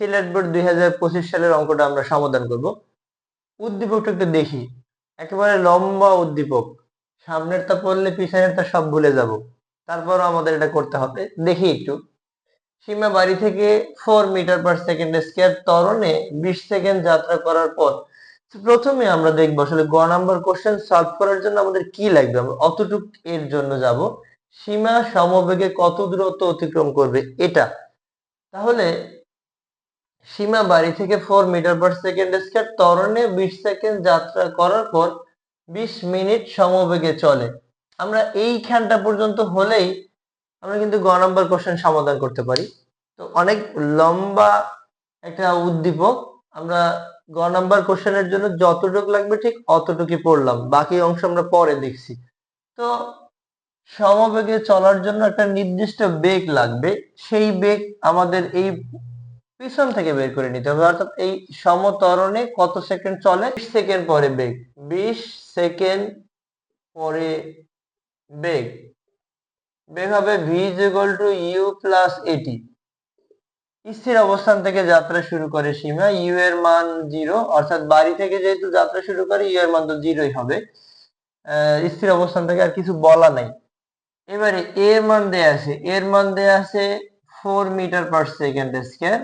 Sylhet board 2025 সালের অঙ্কটা আমরা সমাধান করব। উদ্দীপকটা একটু দেখি, একেবারে লম্বা উদ্দীপক, সামনেরটা পড়লে পিছনেরটা সব ভুলে যাব, তারপর আমাদের এটা করতে হবে। দেখি একটু, সীমা বাড়ি থেকে 4 মিটার/সেকেন্ড স্কয়ার ত্বরণে 20 সেকেন্ড যাত্রা করার পর, প্রথমে আমরা দেখবো আসলে গ নাম্বার কোশ্চেন সলভ করার জন্য আমাদের কি লাগবে। আমরা অতটুক এর জন্য যাব, সীমা সমবেগে কত দূরত্ব অতিক্রম করবে এটা। তাহলে সীমা বাড়ি থেকে 4 মিটার/সেকেন্ড স্কয়ার ত্বরণে 20 সেকেন্ড যাত্রা করার পর 20 মিনিট সমবেগে চলে। আমরা এইখানটা পর্যন্ত হলেই আমরা কিন্তু গ নাম্বার কোশ্চেন সমাধান করতে পারি। তো অনেক লম্বা একটা উদ্দীপক, আমরা গ নাম্বার কোশ্চেনের জন্য যতটুকু লাগবে ঠিক অতটুকুই পড়লাম, বাকি অংশ আমরা পরে দেখছি। তো সমবেগে চলার জন্য একটা নির্দিষ্ট বেগ লাগবে, সেই বেগ আমাদের এই পিছন থেকে বের করে নিতে হবে। অর্থাৎ এই সমত্বরণে কত সেকেন্ড চলে, 20 সেকেন্ড পরে বেগ, 20 সেকেন্ড পরে বেগ হবে v u প্লাস এটি। স্থির অবস্থান থেকে যাত্রা শুরু করে সীমা, ইউ এর মান 0, অর্থাৎ বাড়ি থেকে যেহেতু যাত্রা শুরু করে ইউ এর মান তো 0ই হবে। স্থির অবস্থান থেকে আর কিছু বলা নাই। এবারে এর মান দেয়া আছে, এর মান দেয়া আছে 4 মিটার/সেকেন্ড স্কয়ার,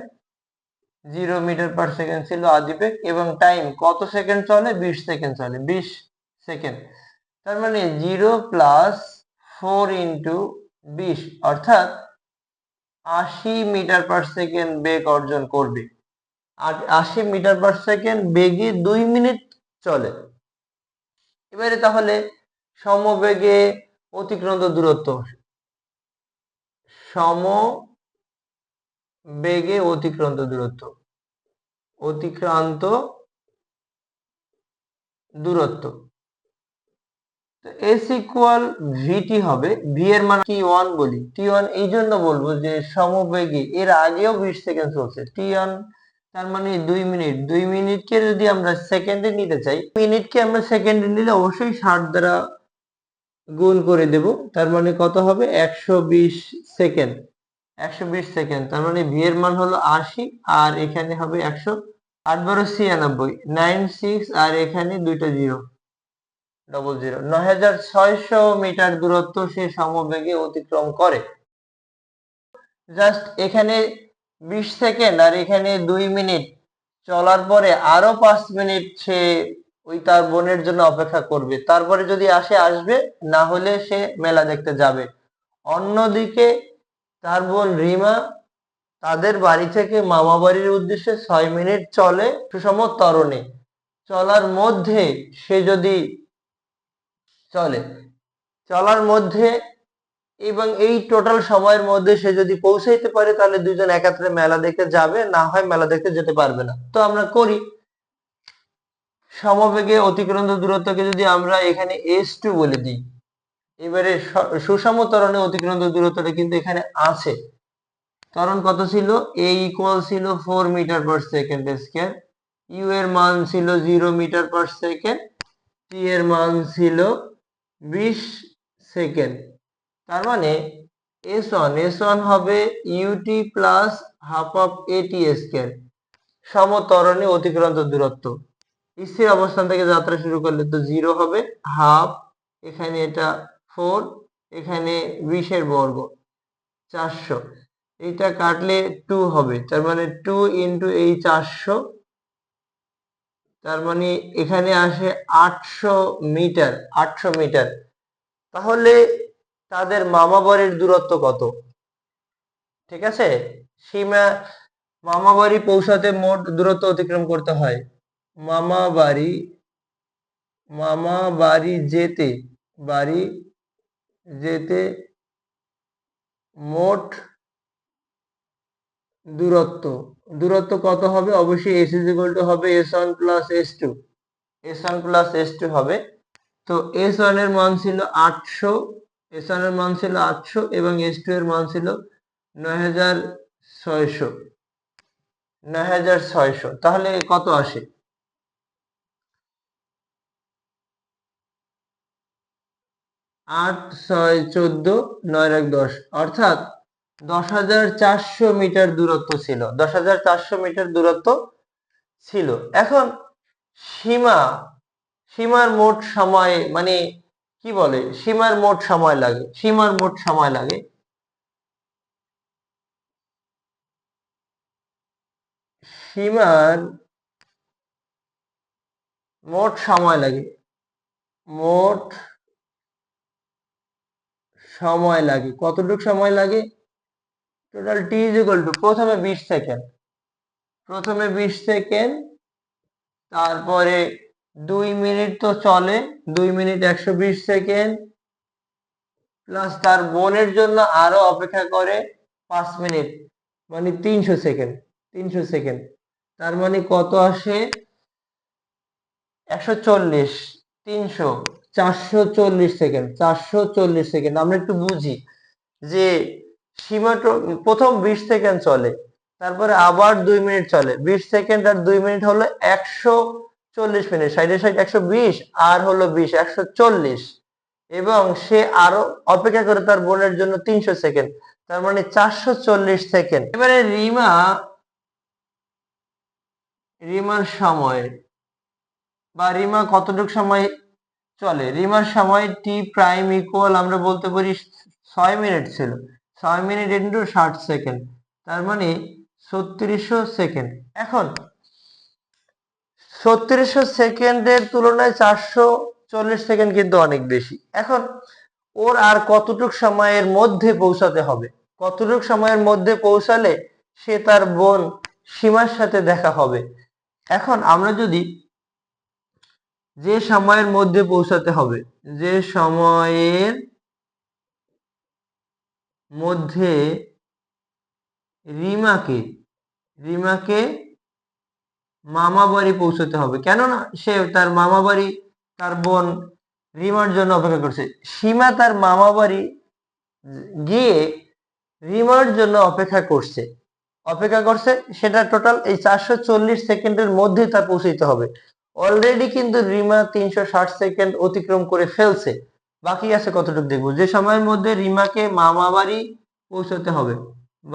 0 মিটার/সেকেন্ড ছিল আদি বেগ, এবং টাইম কত সেকেন্ড চলে, 20 সেকেন্ড চলে, 20 সেকেন্ড। তার মানে 0 + 4 × 20, অর্থাৎ 80 মিটার/সেকেন্ড বেগ অর্জন করবে। আর 80 মিটার/সেকেন্ড বেগে 2 মিনিট চলে। এবারে তাহলে সমবেগে অতিক্রান্ত দূরত্ব, সমবেগে অতিক্রান্ত দূরত্ব, অতিক্রান্ত দূরত্ব S ইকুয়াল ভিটি হবে। ভি এর মান t1 বলি, t1 এই জন্য বলবো যে সমবেগে এর আগেও 20 সেকেন্ড চলছে, t1 তার মানে 2 মিনিট। 2 মিনিটকে যদি আমরা সেকেন্ডে নিতে চাই, মিনিটকে আমরা সেকেন্ডে নিলে অবশ্যই 60 দ্বারা গুণ করে দেব, তার মানে কত হবে, 120 সেকেন্ড। 120 সেকেন্ড, তার মানে ভি এর মান হলো 80, আর এখানে হবে 100, 8 × 96, 96, আর এখানে দুইটা জিরো, 9600 মিটার দূরত্ব সে সমবেগে অতিক্রম করে। জাস্ট এখানে 20 সেকেন্ড আর এখানে 2 মিনিট চলার পরে আরো 5 মিনিট সে ওই তার বোনের জন্য অপেক্ষা করবে, তারপরে যদি আসবে, না হলে সে মেলা দেখতে যাবে। অন্যদিকে তার বোন রিমা তাদের বাড়ি থেকে মামা বাড়ির উদ্দেশ্যে 6 মিনিট চলে সুষম ত্বরণে। চলার মধ্যে সে যদি চলার মধ্যে এবং এই টোটাল সময়ের মধ্যে সে যদি পৌঁছাইতে পারে, তাহলে দুজন একত্রে মেলা দেখতে যাবে, না হয় মেলা দেখতে যেতে পারবে না। তো আমরা করি, সমবেগে অতিক্রান্ত দূরত্বকে যদি আমরা এখানে s2 বলে দিই, এবারে সুষম ত্বরণে অতিক্রান্ত দূরত্বটা কিন্তু এখানে আছে। ত্বরণ কত ছিল, a ইকুয়াল ছিল 4 মিটার/সেকেন্ড স্কয়ার, u এর মান ছিল 0 মিটার/সেকেন্ড, t এর মান ছিল 20 সেকেন্ড। তার মানে S1 হবে ut প্লাস হাফ অফ এটি স্কয়ার, সমত্বরণে অতিক্রান্ত দূরত্ব। স্থির অবস্থান থেকে যাত্রা শুরু করলে তো 0 হবে, হাফ, এখানে এটা 4, এখানে 20 এর বর্গ, 400, এটা কাটলে 2 হবে, তার মানে 2 × এই 400, তার মানে এখানে আসে 800 মিটার, 800 মিটার। তাহলে তাদের মামা বাড়ির দূরত্ব কত? ঠিক আছে, সীমা মামা বাড়ি পৌঁছাতে মোট দূরত্ব অতিক্রম করতে হয়, মামা বাড়ি যেতে মোট দূরত্ব কত হবে? অবশ্যই s হবে s1 + s2 হবে। তো s1 এর মান ছিল 800, এবং s2 এর মান ছিল 9600। তাহলে কত আসে? 8 6 14 9 1 10, অর্থাৎ 10,400 মিটার দূরত্ব ছিল, 10,400 মিটার দূরত্ব ছিল। এখন সীমা, সীমার মোট সময় মানে কি বলে, সীমার মোট সময় লাগে, সীমার মোট সময় লাগে, সীমার মোট সময় লাগে, মোট সময় লাগে কতটুকু সময় লাগে, total T is equal to প্রথমে 20 সেকেন্ড, প্রথমে 20 সেকেন্ড, তারপরে 2 মিনিট তো চলে, 2 মিনিট 120 সেকেন্ড, প্লাস তার বোনের জন্য আরো অপেক্ষা করে 5 মিনিট, মানে 300 সেকেন্ড, 300 সেকেন্ড, তার মানে কত আসে 140, 300, 440 সেকেন্ড, 440 সেকেন্ড। আমরা একটু বুঝি যে সীমাটা প্রথম 20 সেকেন্ড চলে, তারপরে আবার 2 মিনিট চলে, 20 সেকেন্ড আর 2 মিনিট হলো 140 মিনিট, 60 60 120 আর হলো 20 140, এবং সে আরো অপেক্ষা করে তার বোনের জন্য 300 সেকেন্ড, তার মানে 440 সেকেন্ড। এবারে রিমার সময় বা রিমা কতটুকু সময় চলে, রিমার সময় টি প্রাইম ইকুয়াল আমরা বলতে পারি 6 মিনিট ছিল, 6 মিনিট ইন্টু 60 সেকেন্ড, তার মানে 3600 সেকেন্ড। এখন 3600 সেকেন্ডের তুলনায় 440 সেকেন্ড কিন্তু অনেক বেশি। এখন ওর আর কতটুক সময়ের মধ্যে পৌঁছাতে হবে, কতটুক সময়ের মধ্যে পৌঁছালে সে তার বোন সীমার সাথে দেখা হবে। এখন আমরা যদি যে সময়ের মধ্যে পৌঁছাতে হবে, যে সময়ের মধ্যে রিমাকে রিমাকে মামা বাড়ি পৌঁছতে হবে, কেননা সে তার মামা বাড়ি, তার বোন রিমার জন্য অপেক্ষা করছে, সীমা তার মামা বাড়ি গিয়ে রিমার জন্য অপেক্ষা করছে, সেটা টোটাল এই 440 সেকেন্ডের মধ্যে তার পৌঁছাইতে হবে। অলরেডি কিন্তু রিমা 360 সেকেন্ড অতিক্রম করে ফেলছে, বাকি আছে কতটুকু দেখবো, যে সময়ের মধ্যে রিমাকে মামা বাড়ি পৌঁছাতে হবে,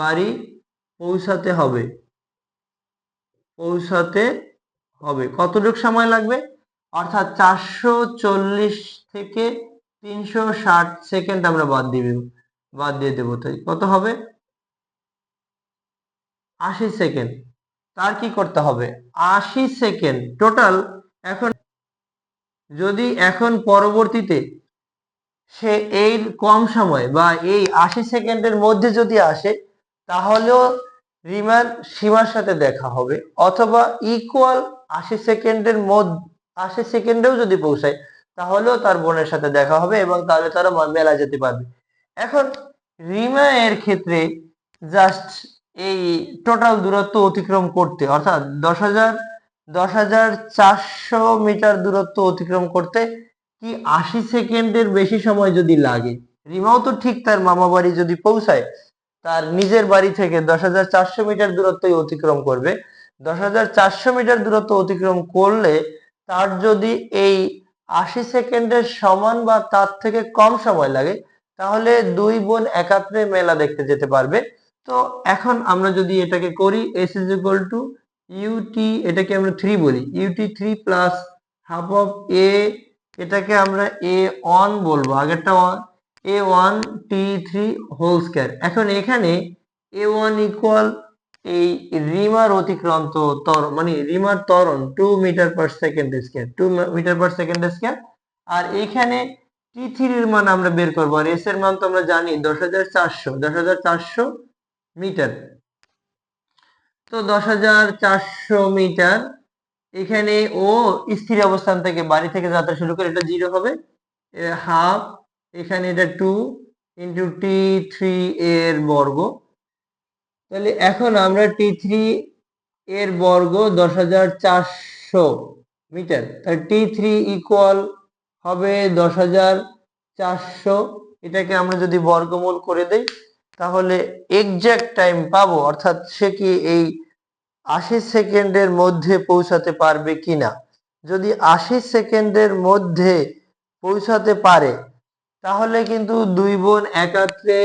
বাড়ি পৌঁছাতে হবে, পৌঁছাতে হবে কতটুকু সময় লাগবে, অর্থাৎ 440 থেকে 360 সেকেন্ড আমরা বাদ দিয়ে দেবো, তাই কত হবে 80 সেকেন্ড। তার কি করতে হবে 80 সেকেন্ড টোটাল। এখন যদি এখন পরবর্তীতে সে এই কম সময় বা এই 80 সেকেন্ডের মধ্যে যদি আসে, তাহলেও রিমার সীমার সাথে দেখা হবে, অথবা ইকুয়াল 80 সেকেন্ডের মধ্যে 80 সেকেন্ডেও যদি পৌঁছায়, তাহলেও তার বোনের সাথে দেখা হবে এবং তাহলে তারা মেলা যেতে পারবে। এখন রিমা এর ক্ষেত্রে জাস্ট এই টোটাল দূরত্ব অতিক্রম করতে, অর্থাৎ 10,400 মিটার দূরত্ব অতিক্রম করতে কি 80 সেকেন্ডের বেশি সময় যদি লাগে, রিমাও তো ঠিক তার মামা বাড়ি যদি পৌঁছায়, তার নিজের বাড়ি থেকে 10,400 মিটার দূরত্বই অতিক্রম করবে, 10,400 মিটার দূরত্ব অতিক্রম করলে তার যদি এই 80 সেকেন্ডের সমান বা তার থেকে কম সময় লাগে, তাহলে দুই বোন একাত্রে মেলা দেখতে যেতে পারবে। তো এখন আমরা যদি এটাকে করি, s is equal to ut, এটাকে আমরা 3 বলি, ut 3 plus half of a, এটাকে আমরা a1 বলবো, আগেরটা a1 t3 হোল স্কয়ার। এখন এখানে a1 ইকুয়াল এই রিমার অতিক্রান্ত মানে রিমার ত্বরণ 2 meter per second square, 2 meter per second square. আর এখানে t3 এর মান আমরা বের করবো, আর s এর মান তো আমরা জানি 10,400 মিটার। তো 10,400 মিটার, এখানে ও স্থির অবস্থান থেকে বাড়ি থেকে যাত্রা শুরু করে, এটা 0 হবে, হাফ, এখানে এটা 2 ইন্টু t3 এর বর্গ। তাহলে এখন আমরা t3 এর বর্গ 10,400 মিটার, তাহলে t3 ইকুয়াল হবে 10,400, এটাকে আমরা যদি বর্গমূল করে দেই তাহলে এক্সাক্ট টাইম পাবো, অর্থাৎ সে কি এই 80 সেকেন্ডের মধ্যে পৌঁছাতে পারবে কিনা। যদি 80 সেকেন্ডের মধ্যে পৌঁছাতে পারে, তাহলে কিন্তু দুই বোন একাত্রে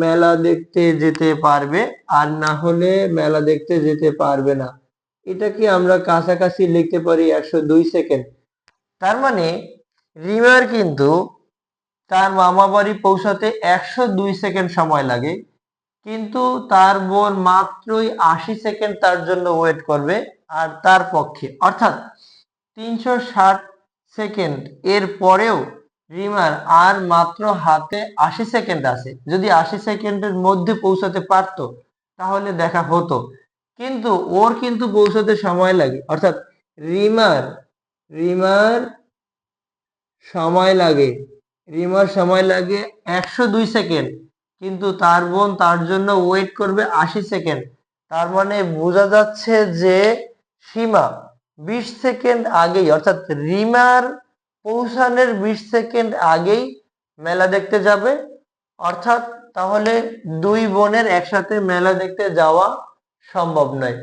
মেলা দেখতে যেতে পারবে, আর না হলে মেলা দেখতে যেতে পারবে না। এটাকে আমরা কাছাকাছি লিখতে পারি 102 সেকেন্ড। তার মানে রিমার কিন্তু তার মামা বাড়ি পৌঁছাতে 102 সেকেন্ড সময় লাগে, কিন্তু তার বোন মাত্রই 80 সেকেন্ড তার জন্য ওয়েট করবে। আর তার পক্ষে অর্থাৎ 360 সেকেন্ড এর পরেও রিমার আর মাত্র হাতে 80 সেকেন্ড আছে। যদি 80 সেকেন্ডের মধ্যে পৌঁছাতে পারতো তাহলে দেখা হতো, কিন্তু ওর কিন্তু পৌঁছাতে সময় লাগে। অর্থাৎ রিমার রিমার সময় লাগে রিমার সময় লাগে 102 সেকেন্ড, কিন্তু তার বোন তার জন্য ওয়েট করবে 80 সেকেন্ড। তার মানে বোঝা যাচ্ছে যে সীমা 20 সেকেন্ড আগেই, অর্থাৎ রিমার পৌঁছানোর 20 সেকেন্ড আগেই মেলা দেখতে যাবে। অর্থাৎ তাহলে দুই বোনের একসাথে মেলা দেখতে যাওয়া সম্ভব নয়।